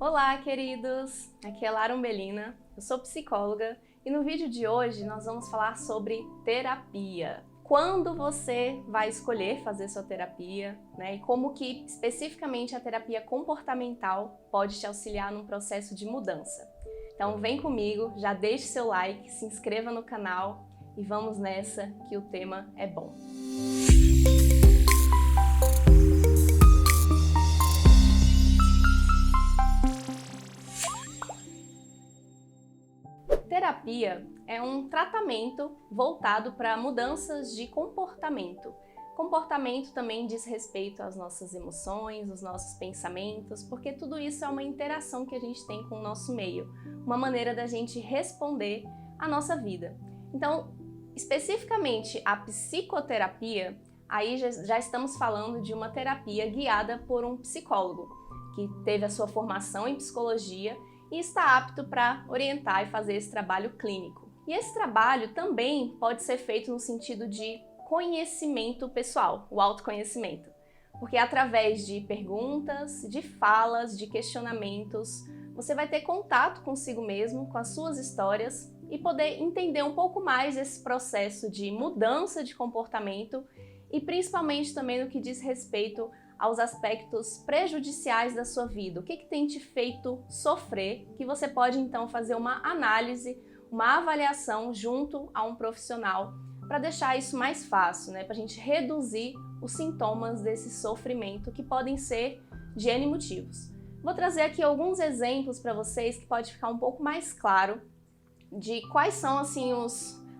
Olá, queridos! Aqui é Lara Umbelina, eu sou psicóloga e no vídeo de hoje nós vamos falar sobre terapia. Quando você vai escolher fazer sua terapia, né? E como que especificamente a terapia comportamental pode te auxiliar num processo de mudança. Então vem comigo, já deixe seu like, se inscreva no canal e vamos nessa que o tema é bom. Terapia é um tratamento voltado para mudanças de comportamento. Comportamento também diz respeito às nossas emoções, os nossos pensamentos, porque tudo isso é uma interação que a gente tem com o nosso meio, uma maneira da gente responder à nossa vida. Então, especificamente a psicoterapia, aí já estamos falando de uma terapia guiada por um psicólogo, que teve a sua formação em psicologia e está apto para orientar e fazer esse trabalho clínico. E esse trabalho também pode ser feito no sentido de conhecimento pessoal, o autoconhecimento. Porque através de perguntas, de falas, de questionamentos, você vai ter contato consigo mesmo, com as suas histórias e poder entender um pouco mais esse processo de mudança de comportamento e principalmente também no que diz respeito aos aspectos prejudiciais da sua vida. O que tem te feito sofrer, que você pode então fazer uma análise, uma avaliação junto a um profissional para deixar isso mais fácil, né? Para a gente reduzir os sintomas desse sofrimento que podem ser de N motivos. Vou trazer aqui alguns exemplos para vocês que pode ficar um pouco mais claro de quais são assim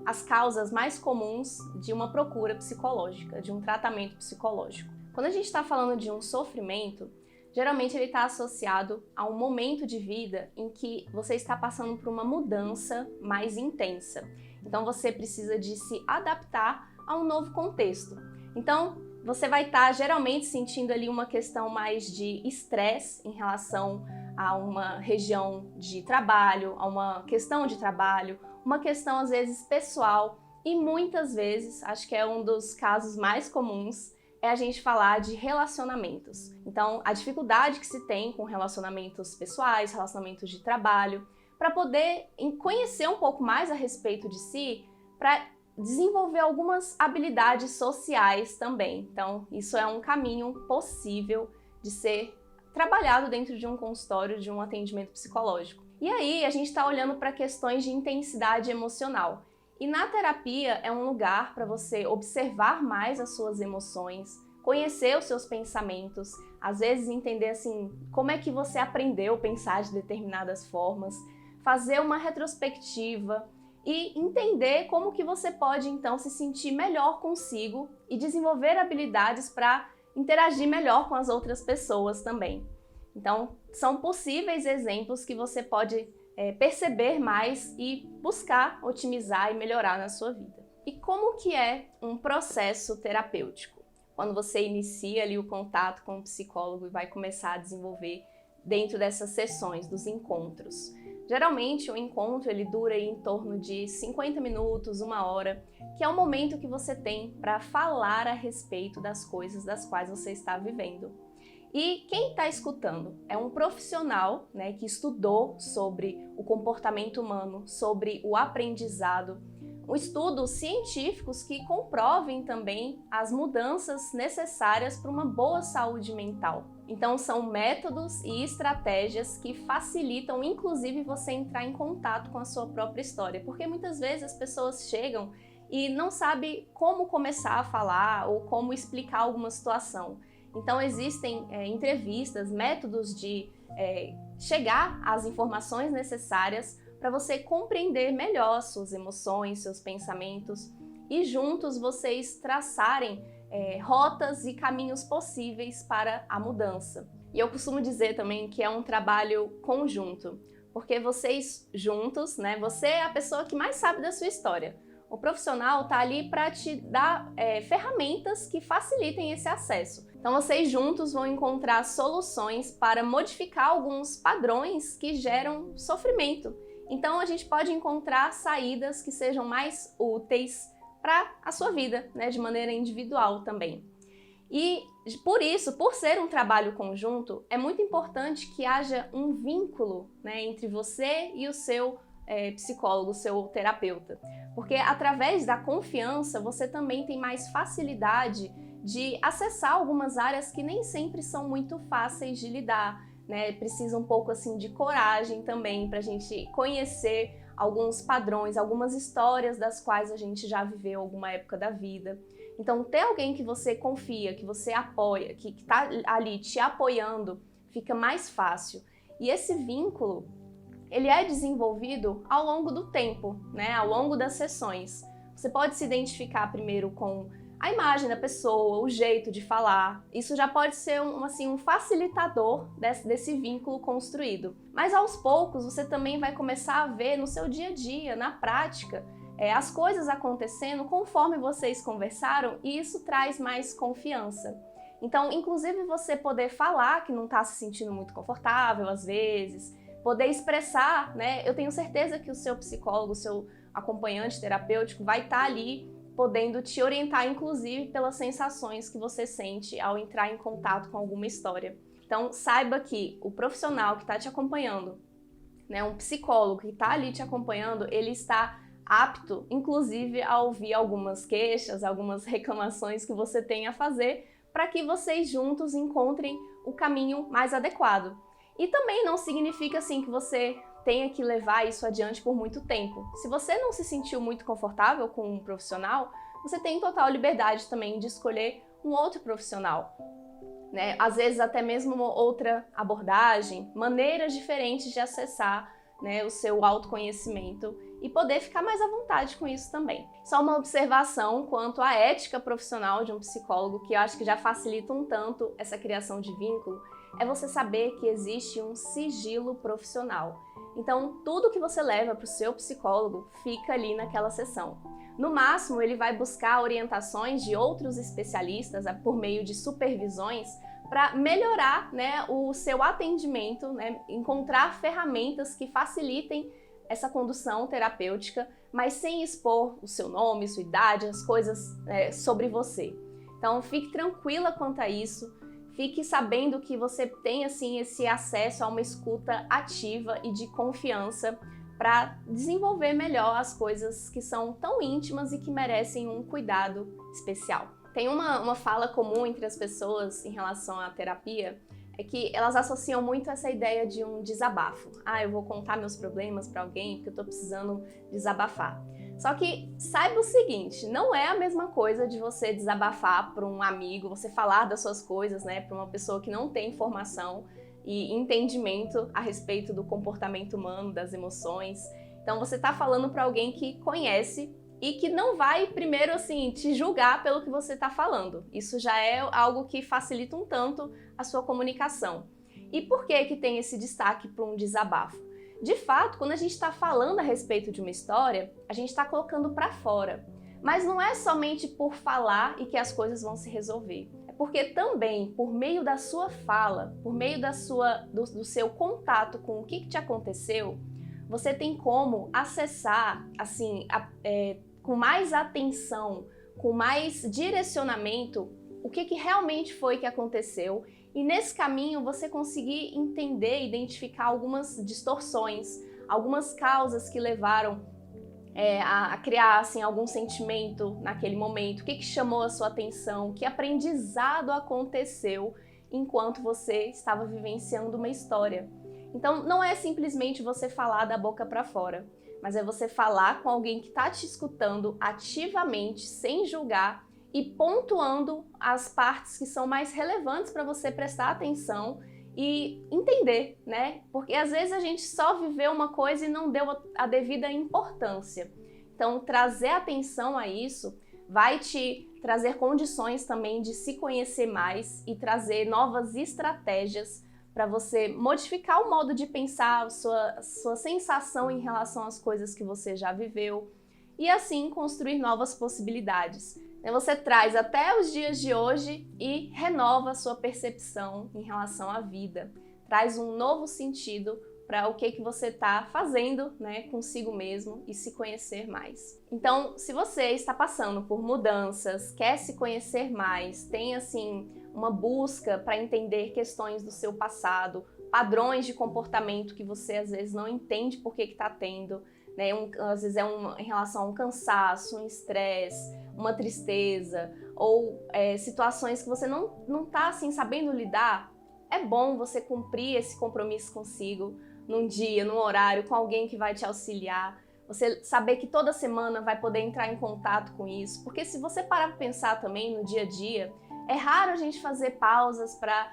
as causas mais comuns de uma procura psicológica, de um tratamento psicológico. Quando a gente está falando de um sofrimento, geralmente ele está associado a um momento de vida em que você está passando por uma mudança mais intensa. Então você precisa de se adaptar a um novo contexto. Então você vai estar geralmente sentindo ali uma questão mais de estresse em relação a uma região de trabalho, a uma questão de trabalho, uma questão às vezes pessoal e muitas vezes, acho que é um dos casos mais comuns, é a gente falar de relacionamentos. Então, a dificuldade que se tem com relacionamentos pessoais, relacionamentos de trabalho, para poder conhecer um pouco mais a respeito de si, para desenvolver algumas habilidades sociais também. Então, isso é um caminho possível de ser trabalhado dentro de um consultório, de um atendimento psicológico. E aí, a gente está olhando para questões de intensidade emocional. E na terapia é um lugar para você observar mais as suas emoções, conhecer os seus pensamentos, às vezes entender assim como é que você aprendeu a pensar de determinadas formas, fazer uma retrospectiva e entender como que você pode então se sentir melhor consigo e desenvolver habilidades para interagir melhor com as outras pessoas também. Então, são possíveis exemplos que você pode perceber mais e buscar otimizar e melhorar na sua vida. E como que é um processo terapêutico? Quando você inicia ali o contato com o psicólogo e vai começar a desenvolver dentro dessas sessões, dos encontros. Geralmente o encontro ele dura aí em torno de 50 minutos, 1 hora, que é o momento que você tem para falar a respeito das coisas das quais você está vivendo. E quem está escutando é um profissional, né, que estudou sobre o comportamento humano, sobre o aprendizado, estudos científicos que comprovem também as mudanças necessárias para uma boa saúde mental. Então são métodos e estratégias que facilitam inclusive você entrar em contato com a sua própria história, porque muitas vezes as pessoas chegam e não sabem como começar a falar ou como explicar alguma situação. Então existem entrevistas, métodos de chegar às informações necessárias para você compreender melhor suas emoções, seus pensamentos e juntos vocês traçarem rotas e caminhos possíveis para a mudança. E eu costumo dizer também que é um trabalho conjunto, porque vocês juntos, né, você é a pessoa que mais sabe da sua história. O profissional está ali para te dar ferramentas que facilitem esse acesso. Então vocês juntos vão encontrar soluções para modificar alguns padrões que geram sofrimento. Então a gente pode encontrar saídas que sejam mais úteis para a sua vida, né, de maneira individual também. E por isso, por ser um trabalho conjunto, é muito importante que haja um vínculo, né, entre você e o seu psicólogo, o seu terapeuta. Porque através da confiança, você também tem mais facilidade de acessar algumas áreas que nem sempre são muito fáceis de lidar, né? Precisa um pouco assim de coragem também para a gente conhecer alguns padrões, algumas histórias das quais a gente já viveu alguma época da vida. Então, ter alguém que você confia, que você apoia, que está ali te apoiando, fica mais fácil. E esse vínculo, ele é desenvolvido ao longo do tempo, né? Ao longo das sessões. Você pode se identificar primeiro com a imagem da pessoa, o jeito de falar. Isso já pode ser um facilitador desse vínculo construído. Mas aos poucos, você também vai começar a ver no seu dia a dia, na prática, as coisas acontecendo conforme vocês conversaram, e isso traz mais confiança. Então, inclusive você poder falar que não está se sentindo muito confortável às vezes, poder expressar, né? Eu tenho certeza que o seu psicólogo, o seu acompanhante terapêutico vai estar ali podendo te orientar, inclusive, pelas sensações que você sente ao entrar em contato com alguma história. Então, saiba que o profissional que está te acompanhando, né, um psicólogo que está ali te acompanhando, ele está apto, inclusive, a ouvir algumas queixas, algumas reclamações que você tem a fazer, para que vocês juntos encontrem o caminho mais adequado. E também não significa assim que você tenha que levar isso adiante por muito tempo. Se você não se sentiu muito confortável com um profissional, você tem total liberdade também de escolher um outro profissional, né? Às vezes até mesmo uma outra abordagem, maneiras diferentes de acessar, né, o seu autoconhecimento e poder ficar mais à vontade com isso também. Só uma observação quanto à ética profissional de um psicólogo, que eu acho que já facilita um tanto essa criação de vínculo, é você saber que existe um sigilo profissional. Então, tudo que você leva para o seu psicólogo fica ali naquela sessão. No máximo, ele vai buscar orientações de outros especialistas por meio de supervisões para melhorar, né, o seu atendimento, né, encontrar ferramentas que facilitem essa condução terapêutica, mas sem expor o seu nome, sua idade, as coisas sobre você. Então, fique tranquila quanto a isso. Fique sabendo que você tem assim esse acesso a uma escuta ativa e de confiança para desenvolver melhor as coisas que são tão íntimas e que merecem um cuidado especial. Tem uma fala comum entre as pessoas em relação à terapia, é que elas associam muito essa ideia de um desabafo. Ah, eu vou contar meus problemas para alguém porque eu estou precisando desabafar. Só que saiba o seguinte, não é a mesma coisa de você desabafar para um amigo, você falar das suas coisas, né, para uma pessoa que não tem informação e entendimento a respeito do comportamento humano, das emoções. Então você está falando para alguém que conhece e que não vai primeiro assim te julgar pelo que você está falando. Isso já é algo que facilita um tanto a sua comunicação. E por que tem esse destaque para um desabafo? De fato, quando a gente está falando a respeito de uma história, a gente está colocando para fora. Mas não é somente por falar e que as coisas vão se resolver. É porque também, por meio da sua fala, por meio do seu contato com o que te aconteceu, você tem como acessar, assim, com mais atenção, com mais direcionamento, o que realmente foi que aconteceu. E nesse caminho você conseguir entender, identificar algumas distorções, algumas causas que levaram a criar assim, algum sentimento naquele momento, o que chamou a sua atenção, que aprendizado aconteceu enquanto você estava vivenciando uma história. Então não é simplesmente você falar da boca para fora, mas é você falar com alguém que está te escutando ativamente, sem julgar, e pontuando as partes que são mais relevantes para você prestar atenção e entender, né? Porque às vezes a gente só viveu uma coisa e não deu a devida importância. Então, trazer atenção a isso vai te trazer condições também de se conhecer mais e trazer novas estratégias para você modificar o modo de pensar, a sua sensação em relação às coisas que você já viveu e assim construir novas possibilidades. Você traz até os dias de hoje e renova a sua percepção em relação à vida. Traz um novo sentido para o que você está fazendo, né, consigo mesmo e se conhecer mais. Então, se você está passando por mudanças, quer se conhecer mais, tem assim uma busca para entender questões do seu passado, padrões de comportamento que você às vezes não entende por que está tendo, né? Às vezes em relação a um cansaço, um estresse, uma tristeza, ou situações que você não está assim sabendo lidar. É bom você cumprir esse compromisso consigo num dia, num horário, com alguém que vai te auxiliar. Você saber que toda semana vai poder entrar em contato com isso. Porque se você parar para pensar também no dia a dia, é raro a gente fazer pausas para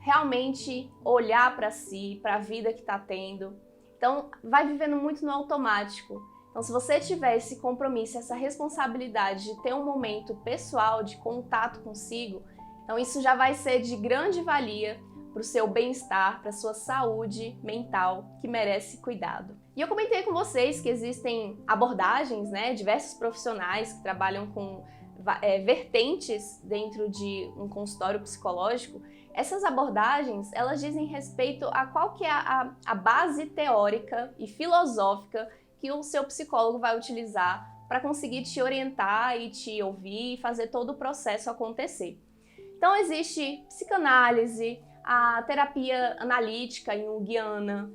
realmente olhar para si, para a vida que está tendo. Então, vai vivendo muito no automático. Então, se você tiver esse compromisso, essa responsabilidade de ter um momento pessoal de contato consigo, então isso já vai ser de grande valia para o seu bem-estar, para a sua saúde mental, que merece cuidado. E eu comentei com vocês que existem abordagens, né, diversos profissionais que trabalham com vertentes dentro de um consultório psicológico. Essas abordagens, elas dizem respeito a qual que é a base teórica e filosófica que o seu psicólogo vai utilizar para conseguir te orientar e te ouvir e fazer todo o processo acontecer. Então existe psicanálise, a terapia analítica junguiana,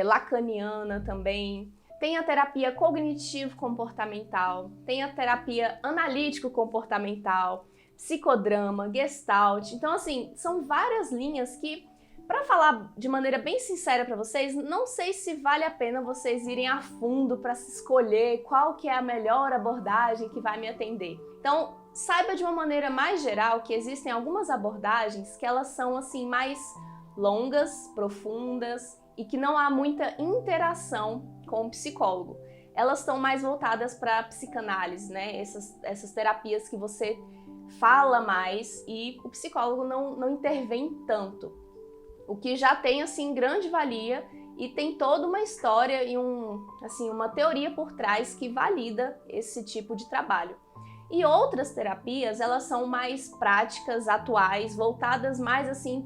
lacaniana também, tem a terapia cognitivo-comportamental, tem a terapia analítico-comportamental, psicodrama, gestalt. Então, assim, são várias linhas que, para falar de maneira bem sincera para vocês, não sei se vale a pena vocês irem a fundo para se escolher qual que é a melhor abordagem que vai me atender. Então, saiba de uma maneira mais geral que existem algumas abordagens que elas são assim mais longas, profundas e que não há muita interação com o psicólogo. Elas estão mais voltadas para a psicanálise, né? Essas terapias que você fala mais e o psicólogo não intervém tanto. O que já tem assim grande valia e tem toda uma história e uma teoria por trás que valida esse tipo de trabalho. E outras terapias, elas são mais práticas, atuais, voltadas mais assim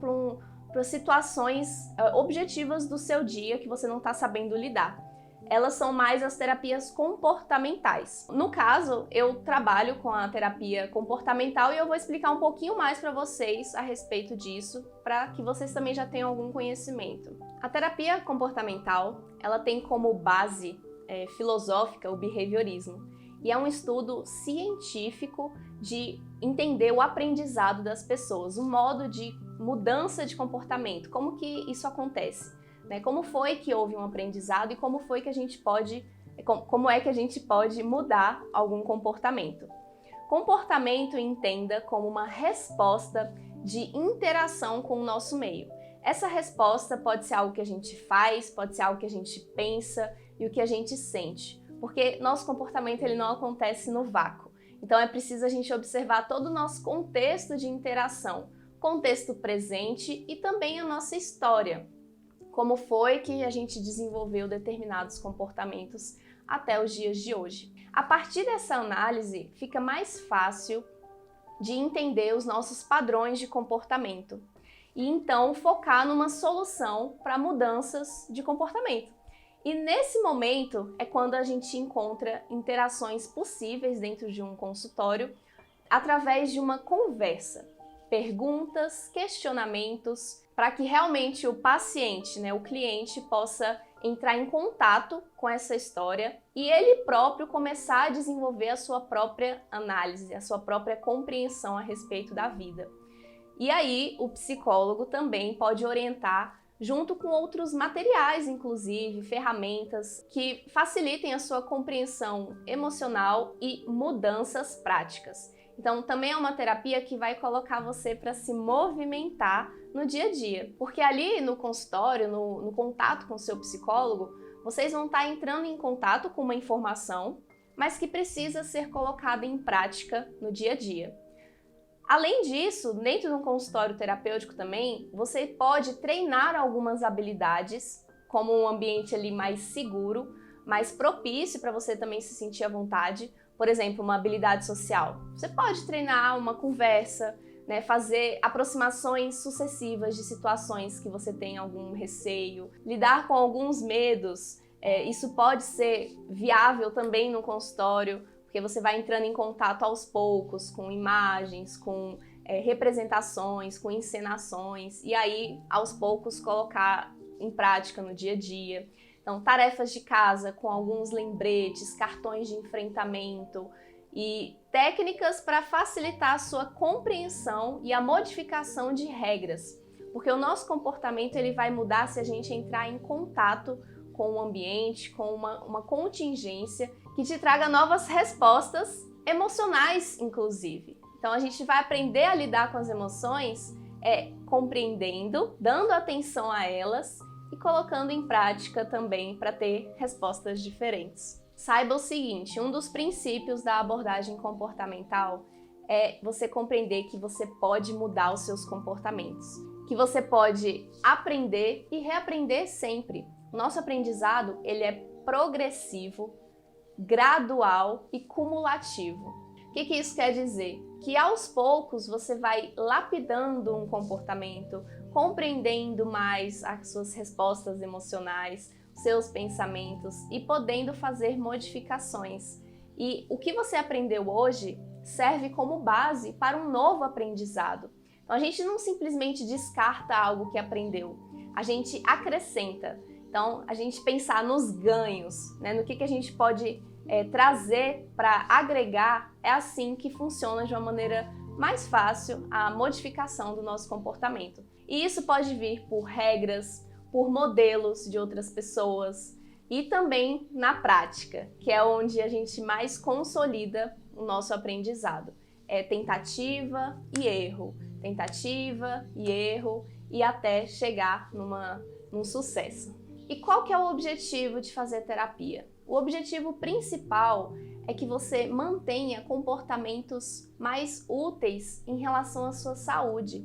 para situações objetivas do seu dia que você não está sabendo lidar. Elas são mais as terapias comportamentais. No caso, eu trabalho com a terapia comportamental e eu vou explicar um pouquinho mais para vocês a respeito disso, para que vocês também já tenham algum conhecimento. A terapia comportamental, ela tem como base filosófica o behaviorismo. E é um estudo científico de entender o aprendizado das pessoas, o modo de mudança de comportamento, como que isso acontece, né? Como foi que houve um aprendizado e como é que a gente pode mudar algum comportamento. Comportamento entenda como uma resposta de interação com o nosso meio. Essa resposta pode ser algo que a gente faz, pode ser algo que a gente pensa e o que a gente sente. Porque nosso comportamento ele não acontece no vácuo. Então é preciso a gente observar todo o nosso contexto de interação, contexto presente e também a nossa história. Como foi que a gente desenvolveu determinados comportamentos até os dias de hoje. A partir dessa análise, fica mais fácil de entender os nossos padrões de comportamento e então focar numa solução para mudanças de comportamento. E nesse momento é quando a gente encontra interações possíveis dentro de um consultório através de uma conversa, perguntas, questionamentos, para que realmente o paciente, né, o cliente, possa entrar em contato com essa história e ele próprio começar a desenvolver a sua própria análise, a sua própria compreensão a respeito da vida. E aí o psicólogo também pode orientar junto com outros materiais, inclusive ferramentas que facilitem a sua compreensão emocional e mudanças práticas. Então, também é uma terapia que vai colocar você para se movimentar no dia a dia, porque ali no consultório, no contato com o seu psicólogo, vocês vão estar entrando em contato com uma informação, mas que precisa ser colocada em prática no dia a dia. Além disso, dentro do consultório terapêutico também, você pode treinar algumas habilidades, como um ambiente ali mais seguro, mais propício para você também se sentir à vontade. Por exemplo, uma habilidade social. Você pode treinar uma conversa, né, fazer aproximações sucessivas de situações que você tem algum receio, lidar com alguns medos. Isso pode ser viável também no consultório, porque você vai entrando em contato aos poucos com imagens, com representações, com encenações, e aí aos poucos colocar em prática no dia a dia. Então, tarefas de casa com alguns lembretes, cartões de enfrentamento e técnicas para facilitar a sua compreensão e a modificação de regras, porque o nosso comportamento ele vai mudar se a gente entrar em contato com o ambiente, com uma contingência que te traga novas respostas emocionais, inclusive. Então, a gente vai aprender a lidar com as emoções compreendendo, dando atenção a elas e colocando em prática também para ter respostas diferentes. Saiba o seguinte, um dos princípios da abordagem comportamental é você compreender que você pode mudar os seus comportamentos, que você pode aprender e reaprender sempre. O nosso aprendizado, ele é progressivo, gradual e cumulativo. O que isso quer dizer? Que aos poucos você vai lapidando um comportamento, compreendendo mais as suas respostas emocionais, seus pensamentos e podendo fazer modificações. E o que você aprendeu hoje serve como base para um novo aprendizado. Então a gente não simplesmente descarta algo que aprendeu, a gente acrescenta. Então a gente pensar nos ganhos, né, no que a gente pode trazer para agregar, é assim que funciona de uma maneira mais fácil a modificação do nosso comportamento. E isso pode vir por regras, por modelos de outras pessoas e também na prática, que é onde a gente mais consolida o nosso aprendizado. É tentativa e erro e até chegar num sucesso. E qual que é o objetivo de fazer terapia? O objetivo principal é que você mantenha comportamentos mais úteis em relação à sua saúde,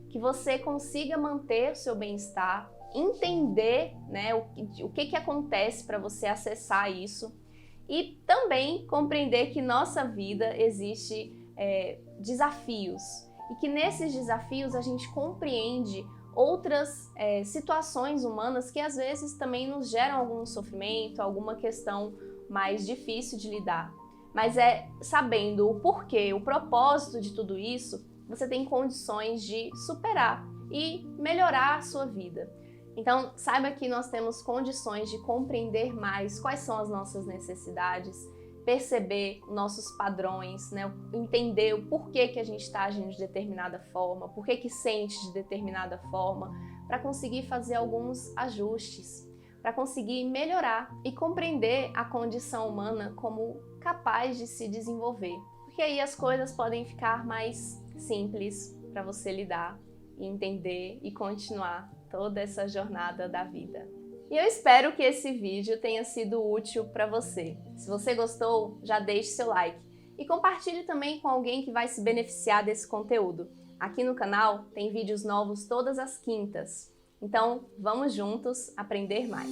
que você consiga manter o seu bem-estar, entender, né, o que acontece para você acessar isso e também compreender que nossa vida existe desafios e que nesses desafios a gente compreende outras situações humanas que às vezes também nos geram algum sofrimento, alguma questão mais difícil de lidar. Mas sabendo o porquê, o propósito de tudo isso, você tem condições de superar e melhorar a sua vida. Então, saiba que nós temos condições de compreender mais quais são as nossas necessidades, perceber nossos padrões, né? Entender o porquê que a gente está agindo de determinada forma, porquê que sente de determinada forma, para conseguir fazer alguns ajustes, para conseguir melhorar e compreender a condição humana como capaz de se desenvolver. Porque aí as coisas podem ficar mais simples para você lidar e entender e continuar toda essa jornada da vida. E eu espero que esse vídeo tenha sido útil para você. Se você gostou, já deixe seu like e compartilhe também com alguém que vai se beneficiar desse conteúdo. Aqui no canal tem vídeos novos todas as quintas. Então, vamos juntos aprender mais.